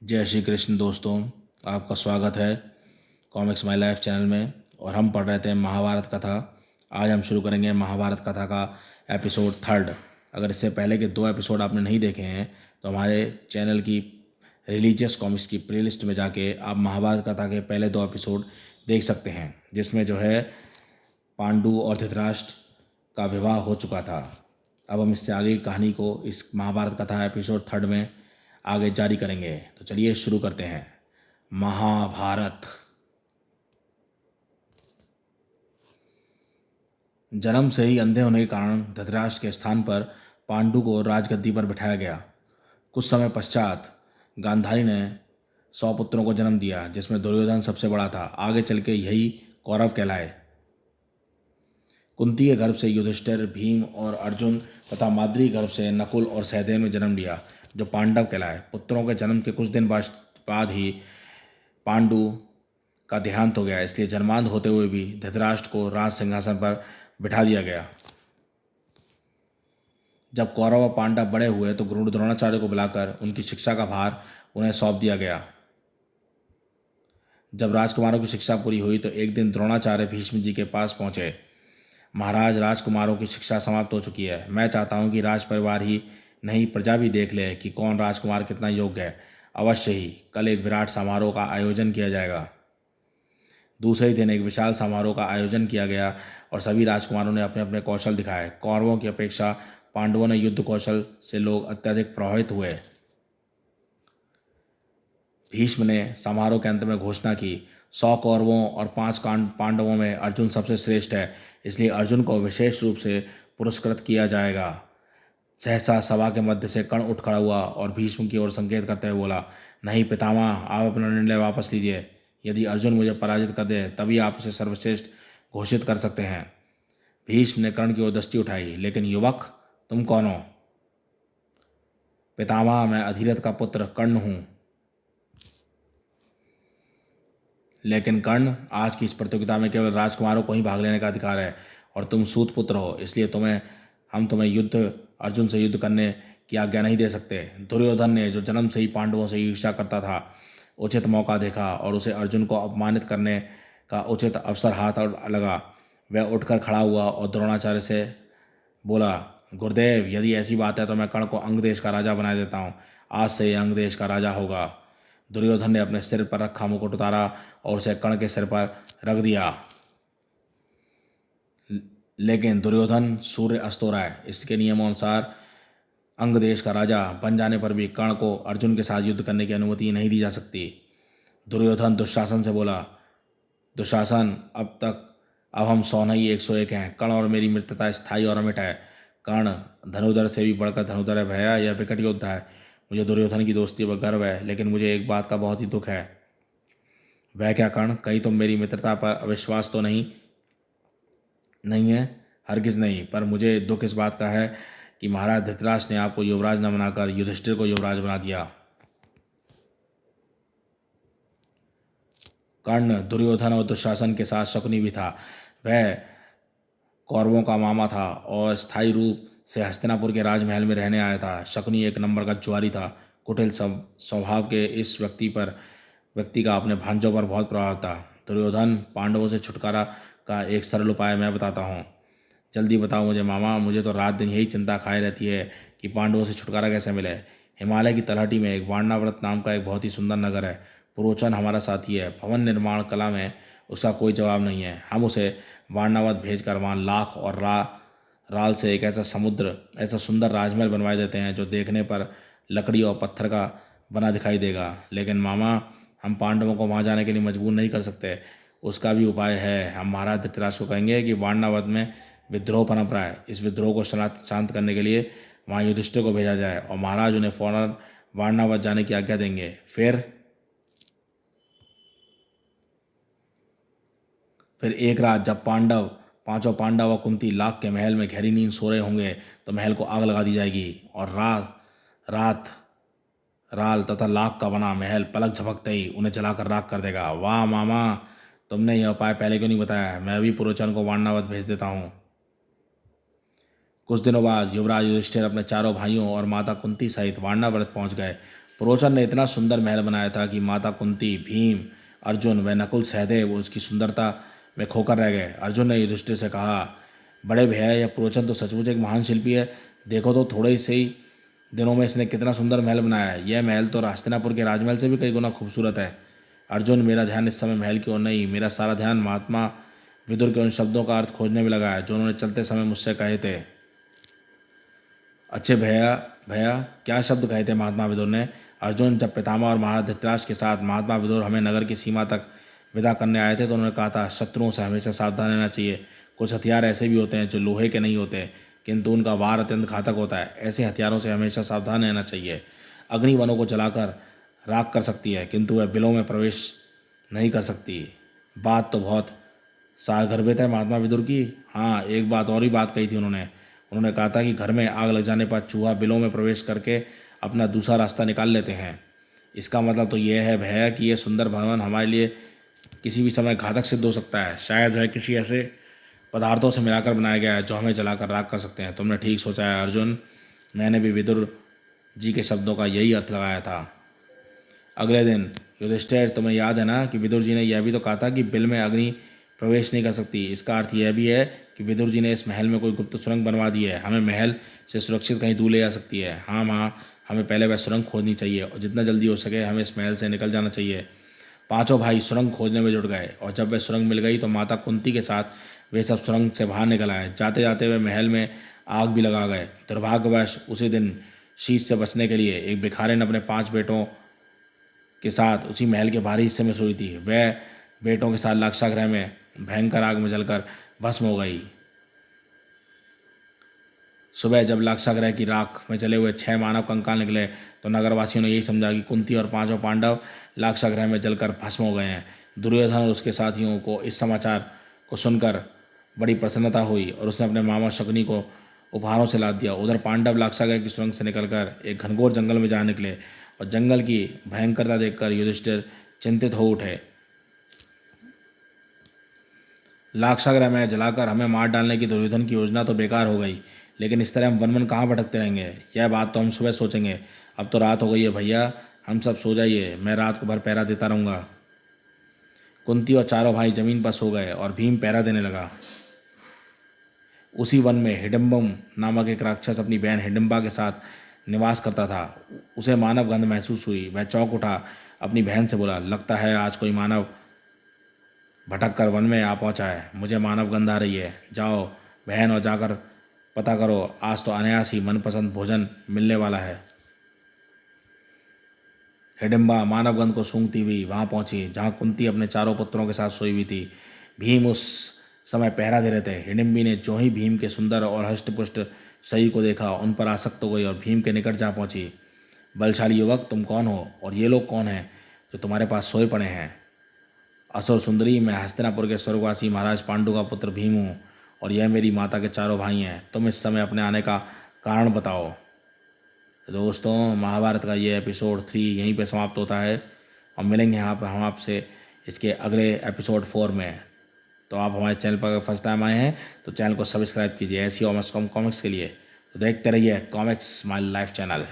जय श्री कृष्ण दोस्तों, आपका स्वागत है कॉमिक्स माई लाइफ चैनल में। और हम पढ़ रहे थे महाभारत कथा। आज हम शुरू करेंगे महाभारत कथा का एपिसोड 3। अगर इससे पहले के 2 एपिसोड आपने नहीं देखे हैं तो हमारे चैनल की रिलीजियस कॉमिक्स की प्लेलिस्ट में जाके आप महाभारत कथा के पहले 2 एपिसोड देख सकते हैं, जिसमें जो है पांडु और धृतराष्ट्र का विवाह हो चुका था। अब हम इससे आगे की कहानी को इस महाभारत कथा एपिसोड 3 में आगे जारी करेंगे। तो चलिए शुरू करते हैं। महाभारत। जन्म से ही अंधे होने के कारण धृतराष्ट्र के स्थान पर पांडु को राजगद्दी पर बिठाया गया। कुछ समय पश्चात गांधारी ने 100 पुत्रों को जन्म दिया, जिसमें दुर्योधन सबसे बड़ा था। आगे चल के यही कौरव कहलाए। कुंती के गर्भ से युधिष्ठिर, भीम और अर्जुन तथा माद्री गर्भ से नकुल और सहदेव ने जन्म लिया, जो पांडव कहलाए। पुत्रों के जन्म के कुछ दिन बाद ही पांडु का देहांत हो गया, इसलिए जन्मांध होते हुए भी धृतराष्ट्र को राज सिंहासन पर बिठा दिया गया। जब कौरव और पांडव बड़े हुए तो गुरु द्रोणाचार्य को बुलाकर उनकी शिक्षा का भार उन्हें सौंप दिया गया। जब राजकुमारों की शिक्षा पूरी हुई तो एक दिन द्रोणाचार्य भीष्म जी के पास पहुंचे। महाराज, राजकुमारों की शिक्षा समाप्त हो चुकी है। मैं चाहता हूं कि राज परिवार ही नहीं, प्रजा भी देख ले कि कौन राजकुमार कितना योग्य है। अवश्य ही कल एक विराट समारोह का आयोजन किया जाएगा। दूसरे दिन एक विशाल समारोह का आयोजन किया गया और सभी राजकुमारों ने अपने अपने कौशल दिखाए। कौरवों की अपेक्षा पांडवों ने युद्ध कौशल से लोग अत्यधिक प्रभावित हुए। भीष्म ने समारोह के अंत में घोषणा की, 100 कौरवों और 5 पांडवों में अर्जुन सबसे श्रेष्ठ है, इसलिए अर्जुन को विशेष रूप से पुरस्कृत किया जाएगा। सहसा सभा के मध्य से कर्ण उठ खड़ा हुआ और भीष्म की ओर संकेत करते हुए बोला, नहीं पितामह, आप अपना निर्णय वापस लीजिए। यदि अर्जुन मुझे पराजित कर दे तभी आप उसे सर्वश्रेष्ठ घोषित कर सकते हैं। भीष्म ने कर्ण की ओर दृष्टि उठाई, लेकिन युवक, तुम कौन हो? पितामह, मैं अधिरथ का पुत्र कर्ण हूँ। लेकिन कर्ण, आज की इस प्रतियोगिता में केवल राजकुमारों को ही भाग लेने का अधिकार है और तुम सूत पुत्र हो, इसलिए हम तुम्हें अर्जुन से युद्ध करने की आज्ञा नहीं दे सकते। दुर्योधन ने, जो जन्म से ही पांडवों से ईर्ष्या करता था, उचित मौका देखा और उसे अर्जुन को अपमानित करने का उचित अवसर हाथ लगा। वह उठकर खड़ा हुआ और द्रोणाचार्य से बोला, गुरुदेव, यदि ऐसी बात है तो मैं कर्ण को अंग देश का राजा बना देता हूँ। आज से यह अंग देश का राजा होगा। दुर्योधन ने अपने सिर पर रखा मुकुट उतारा और उसे कर्ण के सिर पर रख दिया। लेकिन दुर्योधन सूर्य अस्त हो रहा है, इसके नियमों अनुसार अंग देश का राजा बन जाने पर भी कर्ण को अर्जुन के साथ युद्ध करने की अनुमति नहीं दी जा सकती। दुर्योधन दुशासन से बोला, दुशासन, अब हम 100 नहीं 101 हैं। कर्ण और मेरी मित्रता स्थायी और अमिट है। कर्ण धनुर्धर से भी बढ़कर धनुर्धर है। भैया, यह विकट योद्धा है। मुझे दुर्योधन की दोस्ती पर गर्व है, लेकिन मुझे एक बात का बहुत ही दुख है। वह क्या कर्ण? कहीं तुम मेरी मित्रता पर अविश्वास तो नहीं है? हरगिज नहीं, पर मुझे दुख इस बात का है कि महाराज धृतराष्ट्र ने आपको युवराज न बनाकर युधिष्ठिर को युवराज बना दिया। कर्ण, दुर्योधन और दुशासन के साथ शकुनी भी था। वह कौरवों का मामा था और स्थायी रूप से हस्तिनापुर के राजमहल में रहने आया था। शकुनी एक नंबर का जुआरी था। कुटिल स्वभाव के इस व्यक्ति का अपने भांजों पर बहुत प्रभाव था। दुर्योधन, पांडवों से छुटकारा का एक सरल उपाय मैं बताता हूँ। जल्दी बताओ मुझे मामा, मुझे तो रात दिन यही चिंता खाए रहती है कि पांडवों से छुटकारा कैसे मिले। हिमालय की तलहटी में एक वारणावृत नाम का एक बहुत ही सुंदर नगर है। पुरोचन हमारा साथी है। भवन निर्माण कला में उसका कोई जवाब नहीं है। हम उसे वारणावत भेजकर वहाँ लाख और राल से एक ऐसा सुंदर राजमहल बनवा देते हैं जो देखने पर लकड़ी और पत्थर का बना दिखाई देगा। लेकिन मामा, हम पांडवों को वहाँ जाने के लिए मजबूर नहीं कर सकते। उसका भी उपाय है। हम महाराज धृतराष्ट्र को कहेंगे कि वारणावत में विद्रोह पनप रहा है। इस विद्रोह को शांत करने के लिए वहाँ युधिष्ठिर को भेजा जाए और महाराज उन्हें फौरन वारणावत जाने की आज्ञा देंगे। फिर एक रात जब पांचों पांडव और कुंती लाख के महल में गहरी नींद सो रहे होंगे तो महल को आग लगा दी जाएगी और रात राल तथा लाख का बना महल पलक झपकते ही उन्हें जलाकर राख कर देगा। वाह मामा, तुमने यह उपाय पहले क्यों नहीं बताया? मैं अभी पुरोचन को वारणावत भेज देता हूँ। कुछ दिनों बाद युवराज युधिष्ठिर अपने चारों भाइयों और माता कुंती सहित वारणावत पहुंच गए। पुरोचन ने इतना सुंदर महल बनाया था कि माता कुंती, भीम, अर्जुन व नकुल सहदेव उसकी सुंदरता में खोकर रह गए। अर्जुन ने युधिष्ठिर से कहा, बड़े भैया, यह पुरोचन तो सचमुच एक महान शिल्पी है। देखो तो थोड़े से ही दिनों में इसने कितना सुंदर महल बनाया है। यह महल तो हस्तिनापुर के राजमहल से भी कई गुना खूबसूरत है। अर्जुन, मेरा ध्यान इस समय महल की ओर नहीं, मेरा सारा ध्यान महात्मा विदुर के उन शब्दों का अर्थ खोजने में लगा है जो उन्होंने चलते समय मुझसे कहे थे। अच्छे भैया, क्या शब्द कहे थे महात्मा विदुर ने? अर्जुन, जब पितामह और महाराज धृतराष्ट्र के साथ महात्मा विदुर हमें नगर की सीमा तक विदा करने आए थे तो उन्होंने कहा था, शत्रुओं से हमेशा सावधान रहना चाहिए। कुछ हथियार ऐसे भी होते हैं जो लोहे के नहीं होते, किंतु उनका वार अत्यंत घातक होता है। ऐसे हथियारों से हमेशा सावधान रहना चाहिए। अग्नि वनों को जलाकर राख कर सकती है, किंतु वह बिलों में प्रवेश नहीं कर सकती। बात तो बहुत सारगर्भित है महात्मा विदुर की। हाँ, एक बात और ही बात कही थी उन्होंने कहा था कि घर में आग लग जाने पर चूहा बिलों में प्रवेश करके अपना दूसरा रास्ता निकाल लेते हैं। इसका मतलब तो यह है भैया कि यह सुंदर भवन हमारे लिए किसी भी समय घातक सिद्ध हो सकता है। शायद वह किसी ऐसे पदार्थों से मिलाकर बनाया गया है जो हमें जलाकर राख कर सकते हैं। तुमने ठीक सोचा है अर्जुन, मैंने भी विदुर जी के शब्दों का यही अर्थ लगाया था। अगले दिन, युधिष्ठिर, तुम्हें याद है ना कि विदुर जी ने यह भी तो कहा था कि बिल में अग्नि प्रवेश नहीं कर सकती। इसका अर्थ यह भी है कि विदुर जी ने इस महल में कोई गुप्त सुरंग बनवा दी है। हमें महल से सुरक्षित कहीं दूर ले जा सकती है। हाँ माँ, हमें पहले वह सुरंग खोदनी चाहिए और जितना जल्दी हो सके हमें इस महल से निकल जाना चाहिए। पांचों भाई सुरंग खोजने में जुट गए और जब वह सुरंग मिल गई तो माता कुंती के साथ वे सब सुरंग से बाहर निकल आए। जाते जाते वे महल में आग भी लगा गए। दुर्भाग्यवश उसी दिन शीत से बचने के लिए एक भिखारिन अपने 5 बेटों के साथ उसी महल के बाहरी हिस्से में सोई थी। वह बेटों के साथ लाक्षागृह में भयंकर आग में जलकर भस्म हो गई। सुबह जब लाक्षागृह की राख में जले हुए 6 मानव कंकाल निकले तो नगरवासियों ने यही समझा कि कुंती और 5 पांडव लाक्षागृह में जलकर भस्म हो गए हैं। दुर्योधन और उसके साथियों को इस समाचार को सुनकर बड़ी प्रसन्नता हुई और उसने अपने मामा शकुनी को उपहारों से लाद दिया। उधर पांडव लाक्षागृह की सुरंग से निकलकर एक घनघोर जंगल में जा निकले और जंगल की भयंकरता देखकर युधिष्ठिर चिंतित हो उठे। लाक्षागृह में जलाकर हमें मार डालने की दुर्योधन की योजना तो बेकार हो गई, लेकिन इस तरह हम वन वन कहाँ भटकते रहेंगे? यह बात तो हम सुबह सोचेंगे। अब तो रात हो गई है भैया, हम सब सो जाइए, मैं रात को भर पहरा देता रहूँगा। कुंती और चारों भाई जमीन पर सो गए और भीम पहरा देने लगा। उसी वन में हिडिंबम नामक एक राक्षस अपनी बहन हिडिंबा के साथ निवास करता था। उसे मानव गंध महसूस हुई। वह चौंक उठा, अपनी बहन से बोला, लगता है आज कोई मानव भटक कर वन में आ पहुंचा है। मुझे मानव गंध आ रही है। जाओ बहन और जाकर पता करो, आज तो अनायास ही मनपसंद भोजन मिलने वाला है। हिडिंबा मानवगंध को सूंघती हुई वहां पहुंची जहां कुंती अपने चारों पुत्रों के साथ सोई हुई थी। भीम उस समय पहरा दे रहे थे। हिडिंबी ने जो ही भीम के सुंदर और हष्टपुष्ट शरीर को देखा उन पर आसक्त हो गई और भीम के निकट जा पहुंची। बलशाली युवक, तुम कौन हो और ये लोग कौन हैं जो तुम्हारे पास सोए पड़े हैं? असुर सुंदरी, मैं हस्तिनापुर के स्वर्गवासी महाराज पांडु का पुत्र भीम हूँ और यह मेरी माता के चारों भाई हैं। तुम इस समय अपने आने का कारण बताओ। तो दोस्तों, महाभारत का ये एपिसोड 3 यहीं पे समाप्त होता है और मिलेंगे यहाँ पर हम आपसे इसके अगले एपिसोड 4 में। तो आप हमारे चैनल पर अगर फर्स्ट टाइम आए हैं तो चैनल को सब्सक्राइब कीजिए ऐसी और कॉमिक्स के लिए। तो देखते रहिए कॉमिक्स माय लाइफ चैनल।